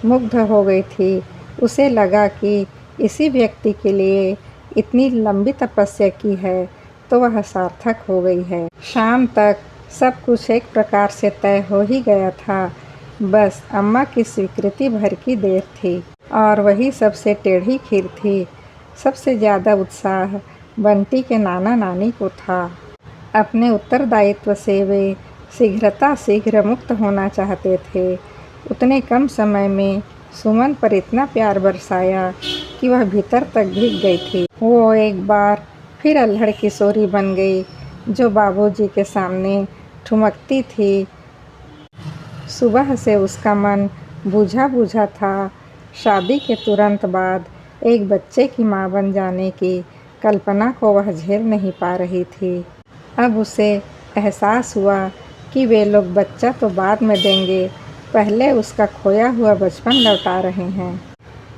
मुग्ध हो गई थी। उसे लगा कि इसी व्यक्ति के लिए इतनी लंबी तपस्या की है तो वह सार्थक हो गई है। शाम तक सब कुछ एक प्रकार से तय हो ही गया था। बस अम्मा की स्वीकृति भर की देर थी और वही सबसे टेढ़ी खीर थी। सबसे ज़्यादा उत्साह बंटी के नाना नानी को था। अपने उत्तरदायित्व से वे शीघ्र मुक्त होना चाहते थे। उतने कम समय में सुमन पर इतना प्यार बरसाया कि वह भीतर तक भीग गई थी। वो एक बार फिर अल्हड़ किशोरी बन गई, जो बाबूजी के सामने ठुमकती थी। सुबह से उसका मन बुझा बुझा था। शादी के तुरंत बाद एक बच्चे की माँ बन जाने की कल्पना को वह झेल नहीं पा रही थी। अब उसे एहसास हुआ कि वे लोग बच्चा तो बाद में देंगे, पहले उसका खोया हुआ बचपन लौटा रहे हैं।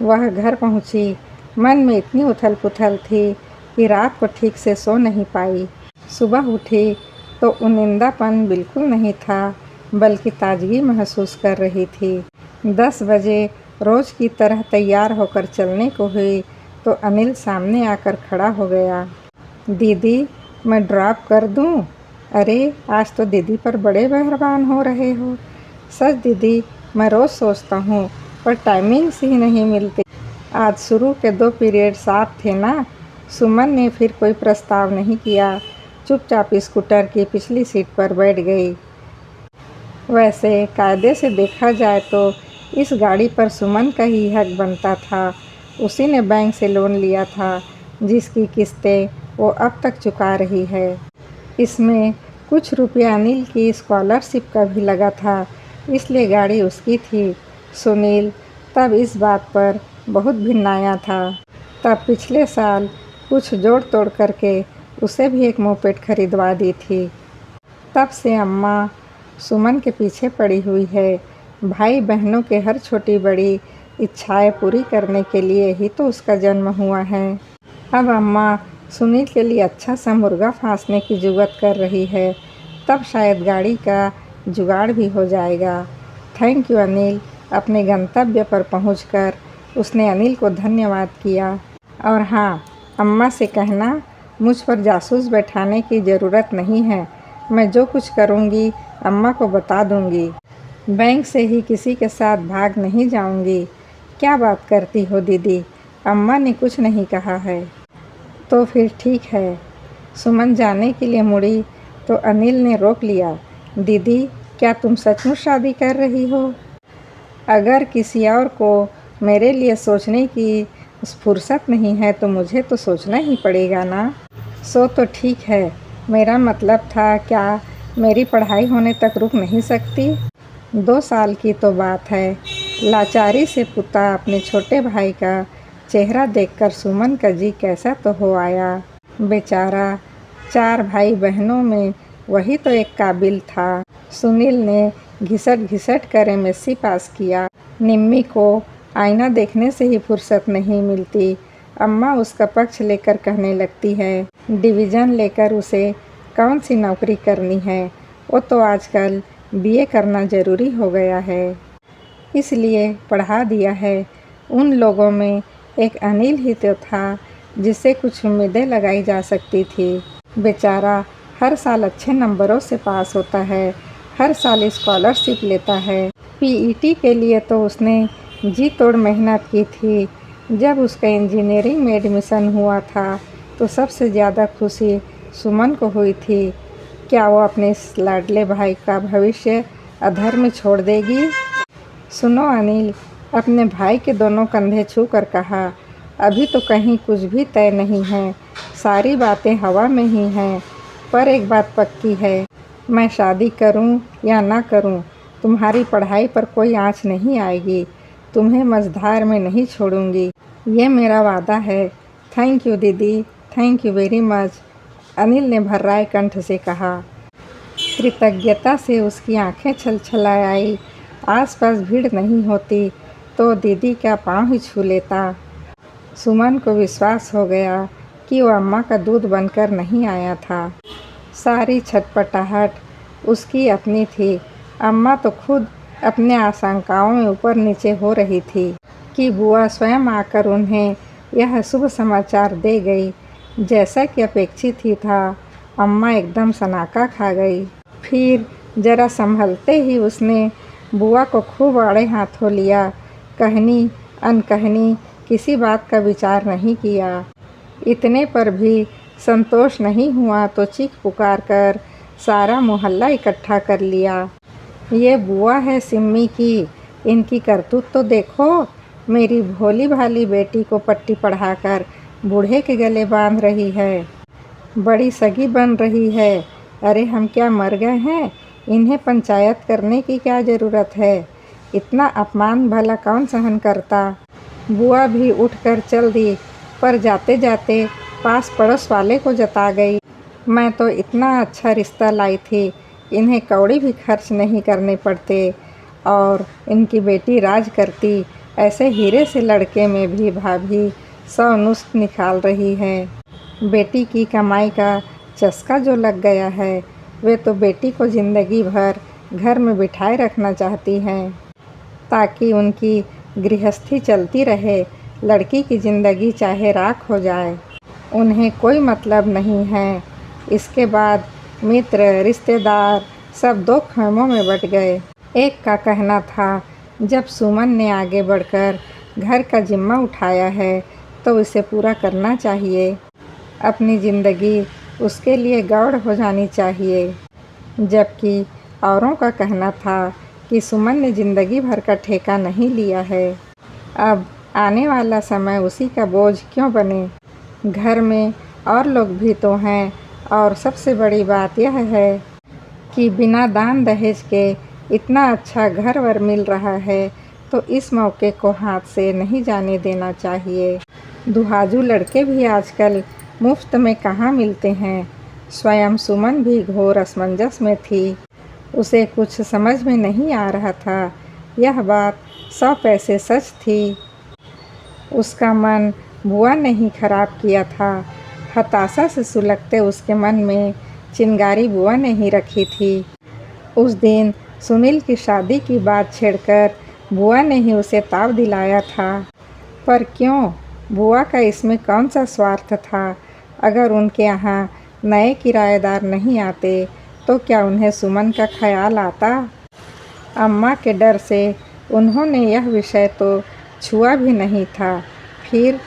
वह घर पहुंची। मन में इतनी उथल पुथल थी कि रात को ठीक से सो नहीं पाई। सुबह उठी तो उनिंदापन बिल्कुल नहीं था, बल्कि ताजगी महसूस कर रही थी। 10 बजे रोज की तरह तैयार होकर चलने को हुई तो अनिल सामने आकर खड़ा हो गया। दीदी, मैं ड्रॉप कर दूं? अरे, आज तो दीदी पर बड़े मेहरबान हो रहे हो। सच दीदी, मैं रोज़ सोचता हूँ पर टाइमिंग्स ही नहीं मिलती। आज शुरू के 2 पीरियड साफ थे ना। सुमन ने फिर कोई प्रस्ताव नहीं किया, चुपचाप स्कूटर की पिछली सीट पर बैठ गई। वैसे कायदे से देखा जाए तो इस गाड़ी पर सुमन का ही हक बनता था। उसी ने बैंक से लोन लिया था, जिसकी किस्तें वो अब तक चुका रही है। इसमें कुछ रुपया अनिल की स्कॉलरशिप का भी लगा था, इसलिए गाड़ी उसकी थी। सुनील तब इस बात पर बहुत भिन्नाया था। तब पिछले साल कुछ जोड़ तोड़ करके उसे भी एक मोपेड खरीदवा दी थी। तब से अम्मा सुमन के पीछे पड़ी हुई है। भाई बहनों के हर छोटी बड़ी इच्छाएं पूरी करने के लिए ही तो उसका जन्म हुआ है। अब अम्मा सुनील के लिए अच्छा सा मुर्गा फांसने की जुगत कर रही है, तब शायद गाड़ी का जुगाड़ भी हो जाएगा। Thank you Anil. अपने गंतव्य पर पहुंचकर उसने अनिल को धन्यवाद किया। और हाँ, अम्मा से कहना मुझ पर जासूस बैठाने की ज़रूरत नहीं है। मैं जो कुछ करूँगी अम्मा को बता दूँगी। बैंक से ही किसी के साथ भाग नहीं जाऊँगी। क्या बात करती हो दीदी, अम्मा ने कुछ नहीं कहा है। तो फिर ठीक है। सुमन जाने के लिए मुड़ी तो अनिल ने रोक लिया। दीदी, क्या तुम सचमुच शादी कर रही हो? अगर किसी और को मेरे लिए सोचने की फुर्सत नहीं है तो मुझे तो सोचना ही पड़ेगा ना। सो तो ठीक है, मेरा मतलब था क्या मेरी पढ़ाई होने तक रुक नहीं सकती? 2 साल की तो बात है। लाचारी से पुता अपने छोटे भाई का चेहरा देखकर सुमन का जी कैसा तो हो आया। बेचारा, 4 भाई बहनों में वही तो एक काबिल था। सुनील ने घिसट घिसट कर एमएससी पास किया। निम्मी को आईना देखने से ही फुर्सत नहीं मिलती। अम्मा उसका पक्ष लेकर कहने लगती है, डिवीज़न लेकर उसे कौन सी नौकरी करनी है, वो तो आजकल बीए करना ज़रूरी हो गया है, इसलिए पढ़ा दिया है। उन लोगों में एक अनिल ही तो था जिससे कुछ उम्मीदें लगाई जा सकती थी। बेचारा हर साल अच्छे नंबरों से पास होता है, हर साल स्कॉलरशिप लेता है। पीईटी के लिए तो उसने जी तोड़ मेहनत की थी। जब उसका इंजीनियरिंग में एडमिशन हुआ था तो सबसे ज़्यादा खुशी सुमन को हुई थी। क्या वो अपने इस लाडले भाई का भविष्य अधर में छोड़ देगी? सुनो अनिल, अपने भाई के दोनों कंधे छू कर कहा, अभी तो कहीं कुछ भी तय नहीं है, सारी बातें हवा में ही हैं। पर एक बात पक्की है, मैं शादी करूं या ना करूं, तुम्हारी पढ़ाई पर कोई आँच नहीं आएगी। तुम्हें मझधार में नहीं छोड़ूंगी, ये मेरा वादा है। थैंक यू दीदी, thank you very much, Anil ने भर्राए कंठ से कहा। कृतज्ञता से उसकी आंखें छलछला आई। आसपास भीड़ नहीं होती तो दीदी का पाँव ही छू लेता। सुमन को विश्वास हो गया कि वो अम्मा का दूध बनकर नहीं आया था। सारी छटपटाहट उसकी अपनी थी। अम्मा तो खुद अपने आशंकाओं में ऊपर नीचे हो रही थी कि बुआ स्वयं आकर उन्हें यह शुभ समाचार दे गई। जैसा कि अपेक्षित ही था, अम्मा एकदम सनाका खा गई। फिर जरा संभलते ही उसने बुआ को खूब आड़े हाथों लिया। कहनी अनकहनी किसी बात का विचार नहीं किया। इतने पर भी संतोष नहीं हुआ तो चीख पुकार कर सारा मोहल्ला इकट्ठा कर लिया। ये बुआ है सिम्मी की, इनकी करतूत तो देखो। मेरी भोली भाली बेटी को पट्टी पढ़ाकर बूढ़े के गले बांध रही है, बड़ी सगी बन रही है। अरे हम क्या मर गए हैं? इन्हें पंचायत करने की क्या ज़रूरत है? इतना अपमान भला कौन सहन करता? बुआ भी उठकर चल दी, पर जाते जाते पास पड़ोस वाले को जता गई, मैं तो इतना अच्छा रिश्ता लाई थी, इन्हें कौड़ी भी खर्च नहीं करने पड़ते और इनकी बेटी राज करती। ऐसे हीरे से लड़के में भी भाभी 100 नुस्ख निकाल रही है। बेटी की कमाई का चस्का जो लग गया है, वे तो बेटी को ज़िंदगी भर घर में बिठाए रखना चाहती हैं ताकि उनकी गृहस्थी चलती रहे। लड़की की ज़िंदगी चाहे राख हो जाए, उन्हें कोई मतलब नहीं है। इसके बाद मित्र रिश्तेदार सब 2 खेमों में बट गए। एक का कहना था, जब सुमन ने आगे बढ़कर घर का जिम्मा उठाया है तो उसे पूरा करना चाहिए, अपनी ज़िंदगी उसके लिए गौड़ हो जानी चाहिए। जबकि औरों का कहना था कि सुमन ने ज़िंदगी भर का ठेका नहीं लिया है, अब आने वाला समय उसी का बोझ क्यों बने। घर में और लोग भी तो हैं और सबसे बड़ी बात यह है कि बिना दान दहेज के इतना अच्छा घर वर मिल रहा है तो इस मौके को हाथ से नहीं जाने देना चाहिए। दुहाजू लड़के भी आजकल मुफ्त में कहाँ मिलते हैं। स्वयं सुमन भी घोर असमंजस में थी। उसे कुछ समझ में नहीं आ रहा था। यह बात 100 पैसे सच थी। उसका मन बुआ ने ही खराब किया था। हताशा से सुलगते उसके मन में चिंगारी बुआ ने ही रखी थी। उस दिन सुनील की शादी की बात छेड़कर बुआ ने ही उसे ताव दिलाया था। पर क्यों? बुआ का इसमें कौन सा स्वार्थ था? अगर उनके यहाँ नए किराएदार नहीं आते तो क्या उन्हें सुमन का ख्याल आता? अम्मा के डर से उन्होंने यह विषय तो छुआ भी नहीं था। फिर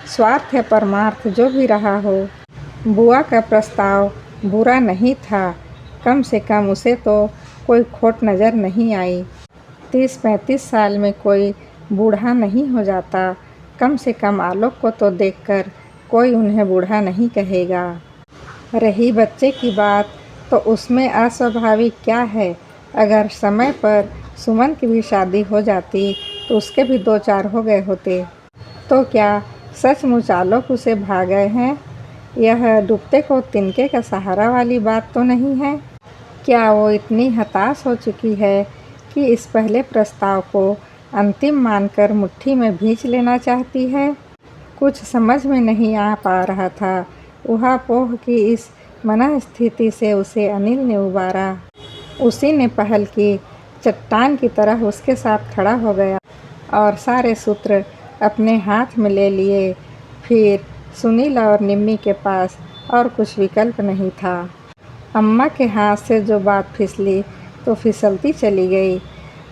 स्वार्थ या परमार्थ जो भी रहा हो, बुआ का प्रस्ताव बुरा नहीं था। कम से कम उसे तो कोई खोट नज़र नहीं आई। 30-35 साल में कोई बूढ़ा नहीं हो जाता। कम से कम आलोक को तो देखकर कोई उन्हें बूढ़ा नहीं कहेगा। रही बच्चे की बात, तो उसमें अस्वाभाविक क्या है। अगर समय पर सुमन की भी शादी हो जाती तो उसके भी 2-4 हो गए होते। तो क्या सचमुच आलोक उसे भा गए हैं? यह डूबते को तिनके का सहारा वाली बात तो नहीं है? क्या वो इतनी हताश हो चुकी है कि इस पहले प्रस्ताव को अंतिम मानकर मुट्ठी में भींच लेना चाहती है? कुछ समझ में नहीं आ पा रहा था। ऊहापोह की इस मनःस्थिति से उसे अनिल ने उबारा। उसी ने पहल की। चट्टान की तरह उसके साथ खड़ा हो गया और सारे सूत्र अपने हाथ में ले लिए। फिर सुनील और निम्मी के पास और कुछ विकल्प नहीं था। अम्मा के हाथ से जो बात फिसली तो फिसलती चली गई।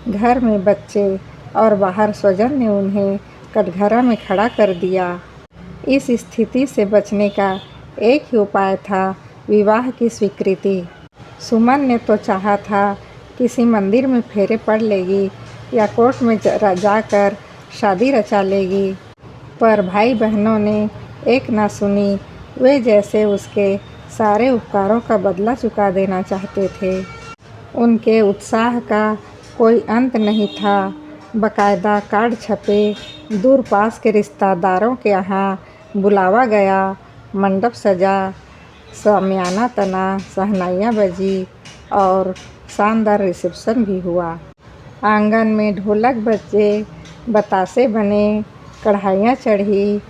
घर में बच्चे और बाहर स्वजन ने उन्हें कटघरा में खड़ा कर दिया। इस स्थिति से बचने का एक ही उपाय था, विवाह की स्वीकृति। सुमन ने तो चाहा था किसी मंदिर में फेरे पड़ लेगी या कोर्ट में जाकर शादी रचा लेगी, पर भाई बहनों ने एक ना सुनी। वे जैसे उसके सारे उपकारों का बदला चुका देना चाहते थे। उनके उत्साह का कोई अंत नहीं था। बाकायदा कार्ड छपे, दूर पास के रिश्तेदारों के यहाँ बुलावा गया, मंडप सजा, शामियाना तना, शहनाइयाँ बजी और शानदार रिसेप्शन भी हुआ। आंगन में ढोलक बजे, बतासे बने, कढ़ाइयाँ चढ़ी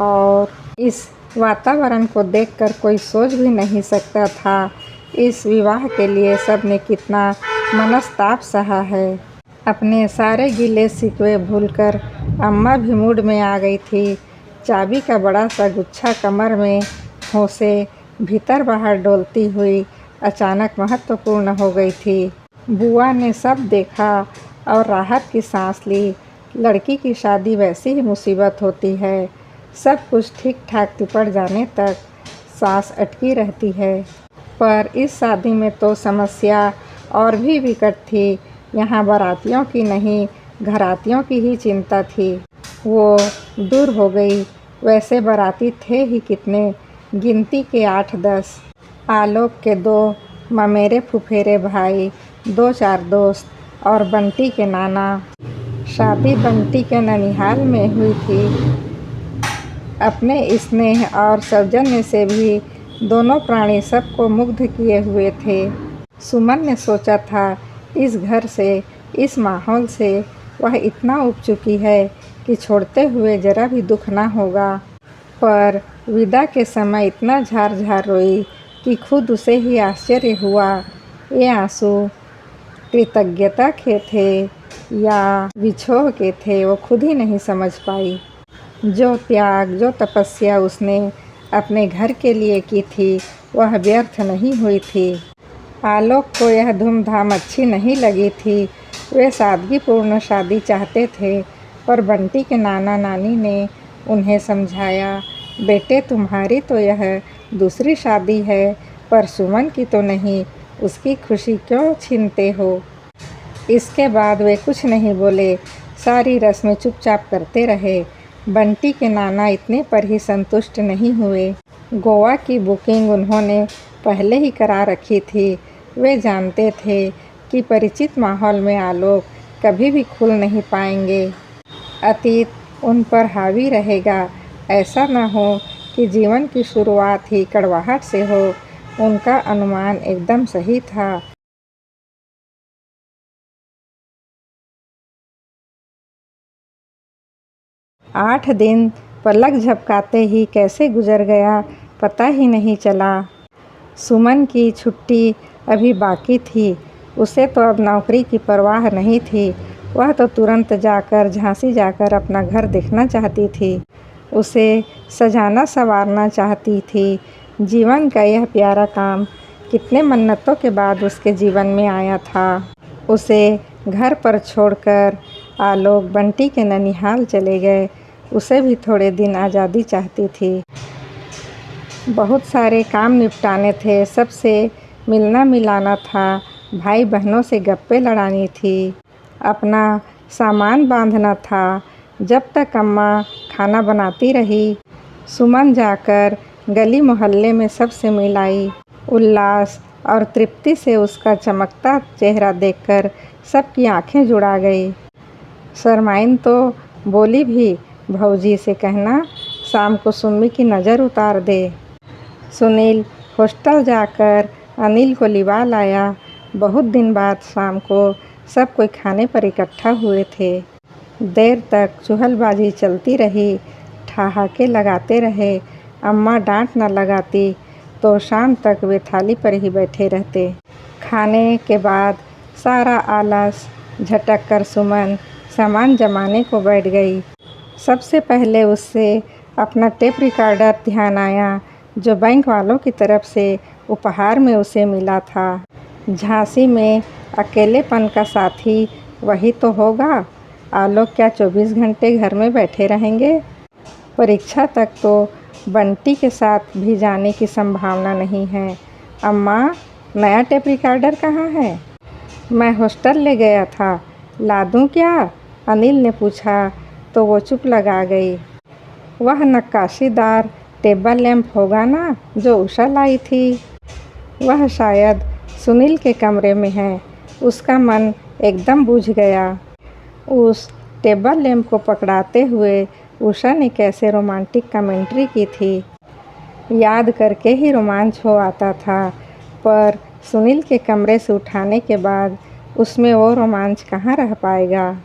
और इस वातावरण को देखकर कोई सोच भी नहीं सकता था इस विवाह के लिए सबने कितना मनस्ताप सहा है। अपने सारे गिले शिकवे भूलकर अम्मा भी मूड में आ गई थी। चाबी का बड़ा सा गुच्छा कमर में होंसे भीतर बाहर डोलती हुई अचानक महत्वपूर्ण हो गई थी। बुआ ने सब देखा और राहत की सांस ली। लड़की की शादी वैसी ही मुसीबत होती है, सब कुछ ठीक ठाक तिपट जाने तक सांस अटकी रहती है। पर इस शादी में तो समस्या और भी विकट थी। यहाँ बारातियों की नहीं, घरातियों की ही चिंता थी। वो दूर हो गई। वैसे बाराती थे ही कितने, गिनती के 8-10। आलोक के 2 ममेरे फुफेरे भाई, 2-4 दोस्त और बंटी के नाना। शादी बंटी के ननिहाल में हुई थी। अपने स्नेह और सौजन्य से भी दोनों प्राणी सबको मुग्ध किए हुए थे। सुमन ने सोचा था इस घर से, इस माहौल से वह इतना उब चुकी है कि छोड़ते हुए जरा भी दुख ना होगा। पर विदा के समय इतना झार रोई कि खुद उसे ही आश्चर्य हुआ। ये आंसू कृतज्ञता के थे या विछोह के थे, वो खुद ही नहीं समझ पाई। जो त्याग, जो तपस्या उसने अपने घर के लिए की थी, वह व्यर्थ नहीं हुई थी। आलोक को यह धूमधाम अच्छी नहीं लगी थी। वे सादगीपूर्ण शादी चाहते थे, पर बंटी के नाना नानी ने उन्हें समझाया, बेटे तुम्हारी तो यह दूसरी शादी है, पर सुमन की तो नहीं, उसकी खुशी क्यों छीनते हो। इसके बाद वे कुछ नहीं बोले, सारी रस्में चुपचाप करते रहे। बंटी के नाना इतने पर ही संतुष्ट नहीं हुए। गोवा की बुकिंग उन्होंने पहले ही करा रखी थी। वे जानते थे कि परिचित माहौल में आलोक कभी भी खुल नहीं पाएंगे। अतीत उन पर हावी रहेगा। ऐसा न हो कि जीवन की शुरुआत ही कड़वाहट से हो। उनका अनुमान एकदम सही था। 8 दिन पलक झपकाते ही कैसे गुजर गया पता ही नहीं चला। सुमन की छुट्टी अभी बाकी थी। उसे तो अब नौकरी की परवाह नहीं थी। वह तो तुरंत जाकर झांसी जाकर अपना घर देखना चाहती थी। उसे सजाना संवारना चाहती थी। जीवन का यह प्यारा काम कितने मन्नतों के बाद उसके जीवन में आया था। उसे घर पर छोड़कर आलोक बंटी के ननिहाल चले गए। उसे भी थोड़े दिन आज़ादी चाहती थी। बहुत सारे काम निपटाने थे, सबसे मिलना मिलाना था, भाई बहनों से गप्पे लड़ानी थी, अपना सामान बांधना था। जब तक अम्मा खाना बनाती रही, सुमन जाकर गली मोहल्ले में सबसे मिल आई। उल्लास और तृप्ति से उसका चमकता चेहरा देखकर सबकी आंखें जुड़ा गई। शर्माइन तो बोली भी, भौजी से कहना शाम को सुम्मी की नज़र उतार दे। सुनील हॉस्टल जाकर अनिल को लिवा लाया। बहुत दिन बाद शाम को सब कोई खाने पर इकट्ठा हुए थे। देर तक चुहलबाजी चलती रही, ठहाके लगाते रहे। अम्मा डांट न लगाती तो शाम तक वे थाली पर ही बैठे रहते। खाने के बाद सारा आलस झटक कर सुमन सामान जमाने को बैठ गई। सबसे पहले उससे अपना टेप रिकॉर्डर ध्यान आया, जो बैंक वालों की तरफ से उपहार में उसे मिला था। झांसी में अकेलेपन का साथी वही तो होगा। आलोक क्या 24 घंटे घर में बैठे रहेंगे? परीक्षा तक तो बंटी के साथ भी जाने की संभावना नहीं है। अम्मा, नया टेप रिकॉर्डर कहाँ है? मैं हॉस्टल ले गया था, ला दूँ क्या? अनिल ने पूछा तो वो चुप लगा गई। वह नक्काशीदार टेबल लैंप होगा ना, जो उषा लाई थी? वह शायद सुनील के कमरे में है। उसका मन एकदम बुझ गया। उस टेबल लैंप को पकड़ाते हुए उषा ने कैसे रोमांटिक कमेंट्री की थी, याद करके ही रोमांच हो आता था। पर सुनील के कमरे से उठाने के बाद उसमें वो रोमांच कहाँ रह पाएगा।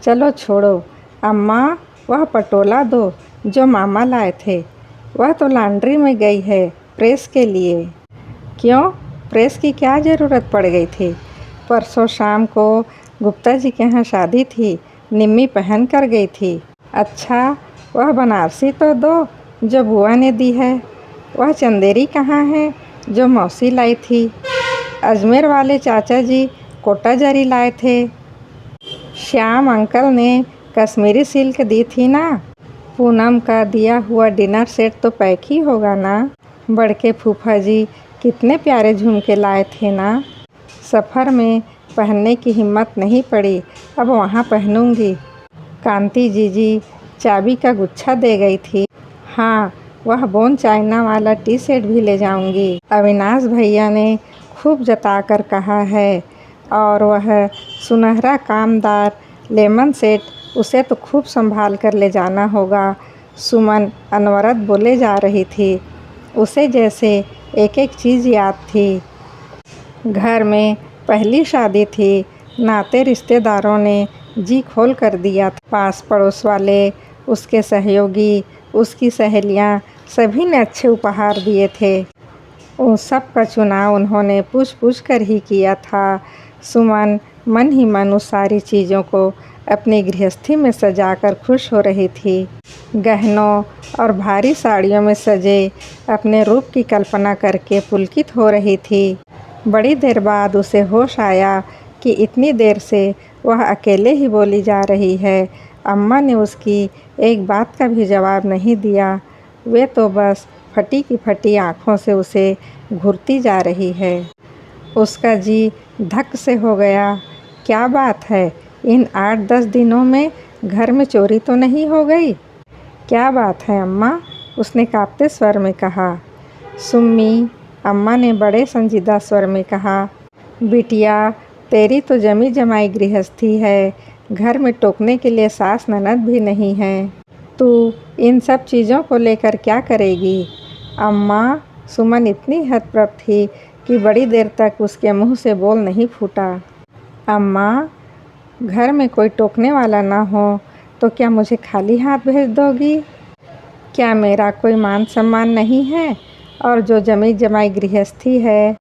चलो छोड़ो। अम्मा, वह पटोला दो जो मामा लाए थे। वह तो लॉन्ड्री में गई है प्रेस के लिए। क्यों, प्रेस की क्या ज़रूरत पड़ गई थी? परसों शाम को गुप्ता जी के यहाँ शादी थी, निम्मी पहन कर गई थी। अच्छा, वह बनारसी तो दो जो बुआ ने दी है। वह चंदेरी कहाँ है जो मौसी लाई थी? अजमेर वाले चाचा जी कोटा जरी लाए थे। श्याम अंकल ने कश्मीरी सिल्क दी थी ना। पूनम का दिया हुआ डिनर सेट तो पैक ही होगा ना। बड़के फूफा जी कितने प्यारे झुमके लाए थे ना। सफ़र में पहनने की हिम्मत नहीं पड़ी, अब वहाँ पहनूंगी। कांति जीजी चाबी का गुच्छा दे गई थी। हाँ, वह बोन चाइना वाला टी सेट भी ले जाऊंगी। अविनाश भैया ने खूब जताकर कहा है, और वह सुनहरा कामदार लेमन सेट उसे तो खूब संभाल कर ले जाना होगा। सुमन अनवरत बोले जा रही थी। उसे जैसे एक एक चीज़ याद थी। घर में पहली शादी थी, नाते रिश्तेदारों ने जी खोल कर दिया था। पास पड़ोस वाले, उसके सहयोगी, उसकी सहेलियां, सभी ने अच्छे उपहार दिए थे। उन सब का चुनाव उन्होंने पूछ पूछ कर ही किया था। सुमन मन ही मन उस सारी चीज़ों को अपनी गृहस्थी में सजाकर खुश हो रही थी। गहनों और भारी साड़ियों में सजे अपने रूप की कल्पना करके पुलकित हो रही थी। बड़ी देर बाद उसे होश आया कि इतनी देर से वह अकेले ही बोली जा रही है। अम्मा ने उसकी एक बात का भी जवाब नहीं दिया। वे तो बस फटी की फटी आँखों से उसे घूरती जा रही है। उसका जी धक से हो गया। क्या बात है, इन 8-10 दिनों में घर में चोरी तो नहीं हो गई? क्या बात है अम्मा? उसने कांपते स्वर में कहा। सुम्मी, अम्मा ने बड़े संजीदा स्वर में कहा, बिटिया, तेरी तो जमी जमाई गृहस्थी है, घर में टोकने के लिए सास ननद भी नहीं है। तू इन सब चीज़ों को लेकर क्या करेगी? अम्मा, सुमन इतनी हतप्रभ थी कि बड़ी देर तक उसके मुंह से बोल नहीं फूटा। अम्मा, घर में कोई टोकने वाला ना हो तो क्या मुझे खाली हाथ भेज दोगी? क्या मेरा कोई मान सम्मान नहीं है? और जो जमी जमाई गृहस्थी है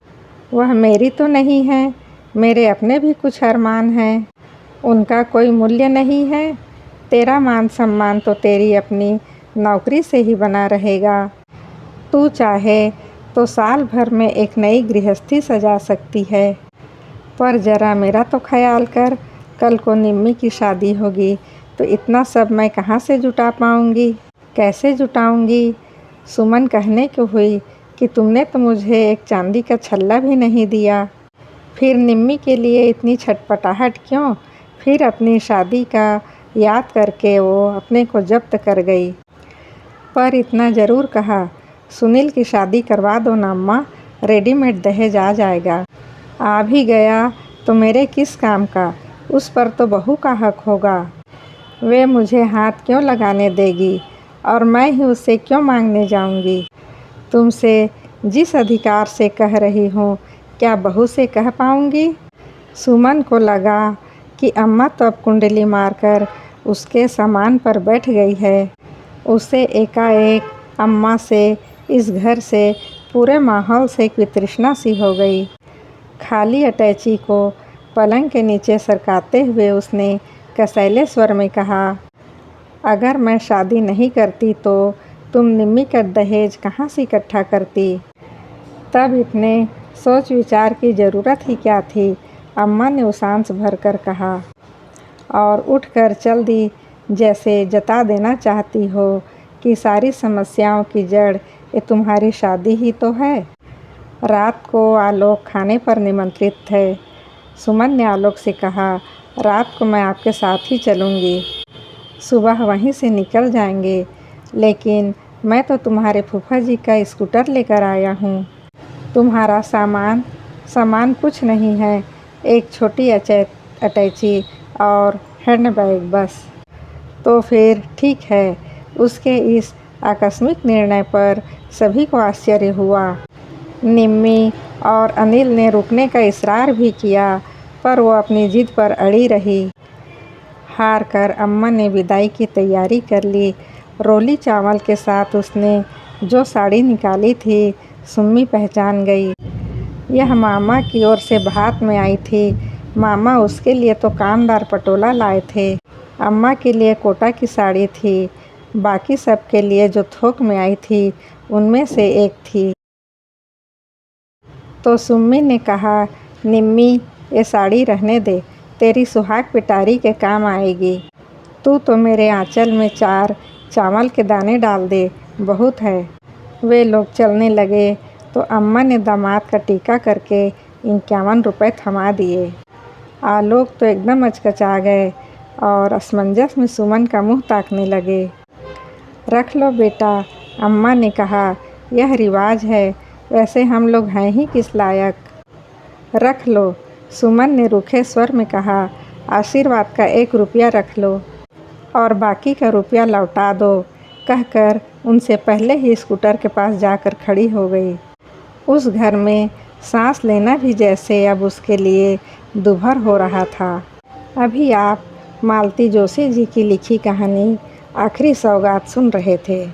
वह मेरी तो नहीं है। मेरे अपने भी कुछ अरमान हैं, उनका कोई मूल्य नहीं है। तेरा मान सम्मान तो तेरी अपनी नौकरी से ही बना रहेगा। तू चाहे तो साल भर में एक नई गृहस्थी सजा सकती है, पर ज़रा मेरा तो ख्याल कर। कल को निम्मी की शादी होगी तो इतना सब मैं कहाँ से जुटा पाऊँगी, कैसे जुटाऊँगी। सुमन कहने को हुई कि तुमने तो मुझे एक चांदी का छल्ला भी नहीं दिया। फिर निम्मी के लिए इतनी छटपटाहट क्यों। फिर अपनी शादी का याद करके वो अपने को जब्त कर गई। पर इतना ज़रूर कहा, सुनील की शादी करवा दो ना अम्मा, रेडीमेड दहेज आ जाएगा। आ भी गया तो मेरे किस काम का, उस पर तो बहू का हक होगा। वे मुझे हाथ क्यों लगाने देगी और मैं ही उससे क्यों मांगने जाऊंगी। तुमसे जिस अधिकार से कह रही हूँ, क्या बहू से कह पाऊंगी। सुमन को लगा कि अम्मा तो अब कुंडली मारकर उसके सामान पर बैठ गई है। उसे एकाएक अम्मा से, इस घर से, पूरे माहौल से वितृष्णा सी हो गई। खाली अटैची को पलंग के नीचे सरकाते हुए उसने कसैले स्वर में कहा, अगर मैं शादी नहीं करती तो तुम निम्मी का दहेज कहाँ से इकट्ठा करती। तब इतने सोच विचार की ज़रूरत ही क्या थी। अम्मा ने उसांस भरकर कहा और उठकर चल दी, जैसे जता देना चाहती हो कि सारी समस्याओं की जड़ ये तुम्हारी शादी ही तो है। रात को आलोक खाने पर निमंत्रित थे। सुमन ने आलोक से कहा, रात को मैं आपके साथ ही चलूँगी, सुबह वहीं से निकल जाएंगे। लेकिन मैं तो तुम्हारे फूफा जी का स्कूटर लेकर आया हूँ। तुम्हारा सामान कुछ नहीं है, एक छोटी अटैची और हैंडबैग बस। तो फिर ठीक है। उसके इस आकस्मिक निर्णय पर सभी को आश्चर्य हुआ। निम्मी और अनिल ने रुकने का इसरार भी किया, पर वो अपनी जिद पर अड़ी रही। हार कर अम्मा ने विदाई की तैयारी कर ली। रोली चावल के साथ उसने जो साड़ी निकाली थी, सुम्मी पहचान गई। यह मामा की ओर से भात में आई थी। मामा उसके लिए तो कामदार पटोला लाए थे। अम्मा के लिए कोटा की साड़ी थी। बाकी सब के लिए जो थोक में आई थी, उनमें से एक थी। तो सुम्मी ने कहा, निम्मी ये साड़ी रहने दे, तेरी सुहाग पिटारी के काम आएगी। तू तो मेरे आंचल में 4 चावल के दाने डाल दे, बहुत है। वे लोग चलने लगे तो अम्मा ने दामाद का टीका करके 51 रुपये थमा दिए। आलोक तो एकदम अचकचा गए और असमंजस में सुमन का मुंह ताकने लगे। रख लो बेटा, अम्मा ने कहा, यह रिवाज है, वैसे हम लोग हैं ही किस लायक। रख लो, सुमन ने रूखे स्वर में कहा, आशीर्वाद का 1 रुपया रख लो और बाकी का रुपया लौटा दो, कहकर उनसे पहले ही स्कूटर के पास जाकर खड़ी हो गई। उस घर में सांस लेना भी जैसे अब उसके लिए दूभर हो रहा था। अभी आप मालती जोशी जी की लिखी कहानी आखिरी सौगात सुन रहे थे।